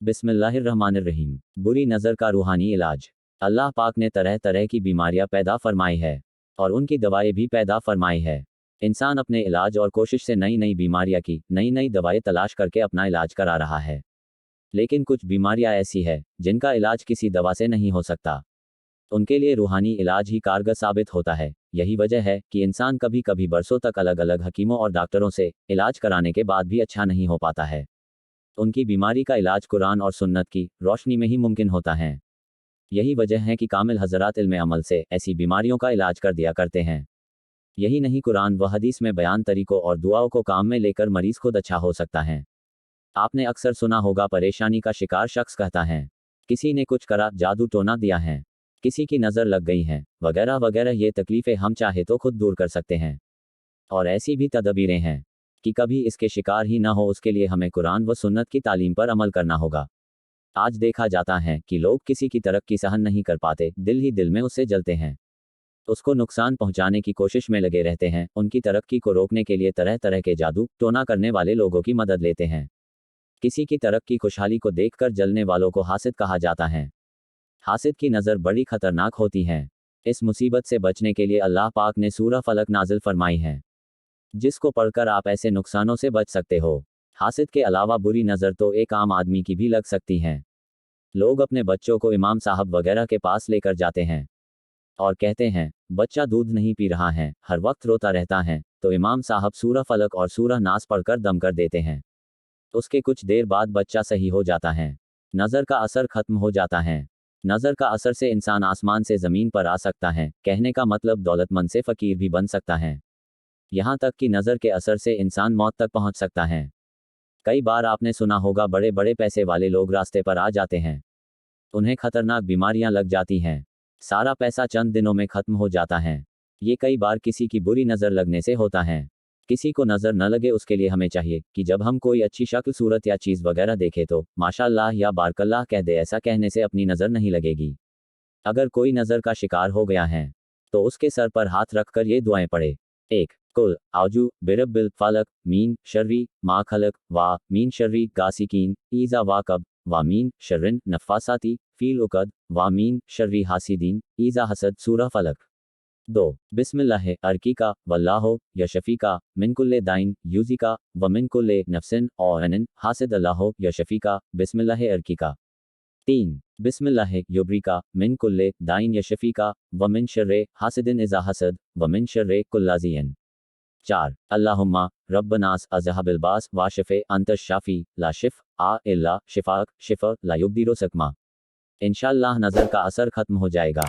बिस्मिल्लाहिर्रहमानिर्रहीम। बुरी नज़र का रूहानी इलाज। अल्लाह पाक ने तरह तरह की बीमारियां पैदा फरमाई है और उनकी दवाएं भी पैदा फरमाई है। इंसान अपने इलाज और कोशिश से नई नई बीमारियां की नई नई दवाएं तलाश करके अपना इलाज करा रहा है। लेकिन कुछ बीमारियां ऐसी है जिनका इलाज किसी दवा से नहीं हो सकता। उनके लिए रूहानी इलाज ही कारगर साबित होता है। यही वजह है कि इंसान कभी कभी बरसों तक अलग अलग हकीमों और डॉक्टरों से इलाज कराने के बाद भी अच्छा नहीं हो पाता है। उनकी बीमारी का इलाज कुरान और सुन्नत की रोशनी में ही मुमकिन होता है। यही वजह है कि कामिल हजरात इल्मे अमल से ऐसी बीमारियों का इलाज कर दिया करते हैं। यही नहीं, कुरान व हदीस में बयान तरीकों और दुआओं को काम में लेकर मरीज खुद अच्छा हो सकता है। आपने अक्सर सुना होगा, परेशानी का शिकार शख्स कहता है, किसी ने कुछ करा, जादू टोना दिया है, किसी की नज़र लग गई है, वगैरह वगैरह। ये तकलीफ़ें हम चाहे तो खुद दूर कर सकते हैं। और ऐसी भी तदबीरें हैं कि कभी इसके शिकार ही ना हो, उसके लिए हमें कुरान व सुन्नत की तालीम पर अमल करना होगा। आज देखा जाता है कि लोग किसी की तरक्की सहन नहीं कर पाते, दिल ही दिल में उससे जलते हैं, उसको नुकसान पहुंचाने की कोशिश में लगे रहते हैं। उनकी तरक्की को रोकने के लिए तरह तरह के जादू टोना करने वाले लोगों की मदद लेते हैं। किसी की तरक्की खुशहाली को देखकर जलने वालों को हासिद कहा जाता है। हासिद की नज़र बड़ी खतरनाक होती है। इस मुसीबत से बचने के लिए अल्लाह पाक ने सूरह फलक नाजिल फरमाई है, जिसको पढ़कर आप ऐसे नुकसानों से बच सकते हो। हासिद के अलावा बुरी नज़र तो एक आम आदमी की भी लग सकती है। लोग अपने बच्चों को इमाम साहब वगैरह के पास लेकर जाते हैं और कहते हैं, बच्चा दूध नहीं पी रहा है, हर वक्त रोता रहता है, तो इमाम साहब सूरह फलक और सूरह नास पढ़कर दम कर देते हैं। उसके कुछ देर बाद बच्चा सही हो जाता है, नज़र का असर खत्म हो जाता है। नज़र का असर से इंसान आसमान से ज़मीन पर आ सकता है, कहने का मतलब दौलतमंद से फ़कीर भी बन सकता है। यहाँ तक कि नज़र के असर से इंसान मौत तक पहुँच सकता है। कई बार आपने सुना होगा, बड़े बड़े पैसे वाले लोग रास्ते पर आ जाते हैं, उन्हें खतरनाक बीमारियां लग जाती हैं, सारा पैसा चंद दिनों में खत्म हो जाता है। ये कई बार किसी की बुरी नज़र लगने से होता है। किसी को नज़र न लगे उसके लिए हमें चाहिए कि जब हम कोई अच्छी शक्ल सूरत या चीज़ वगैरह देखें तो माशाअल्लाह या बारकल्लाह कह दे। ऐसा कहने से अपनी नज़र नहीं लगेगी। अगर कोई नज़र का शिकार हो गया है तो उसके सर पर हाथ रखकर ये दुआएं पढ़े। 1. कुल आउजू बिरब्बिल फलक मीन शर्री मा खलक वा मीन शर्री गासिकीन ईजा वा कब वा मीन शर्रिन नफासाती फील उकद वा मीन शर्री हासिदीन ईजा हसद सूरह फलक। 2. बिस्मिल्लाह अर्कीका वल्लाहो या शफीका मिन कुल्ले दाइन यूजिका व मिन कुल्ले नफ्सिन और अनिन हासिद अल्लाहो या शफीका बिस्मिल्लाह अर्कीका। 3. बिस्मिल्लाह युब्रिका मिन कुल्ले दाइन या शफीका व मिन शर्रे हासिदिन इज़ा हसद व मिन शर्रे कुल्लाजियन। 4. अल्लाहुम्मा रब्बनास अज़हबिल बास वाशिफ़े अंत शाफ़ी ला शिफ़ आ इल्ला शिफ़ाक शिफ़ा ला युब्दिरो सकमा। इंशाअल्लाह नज़र का असर खत्म हो जाएगा।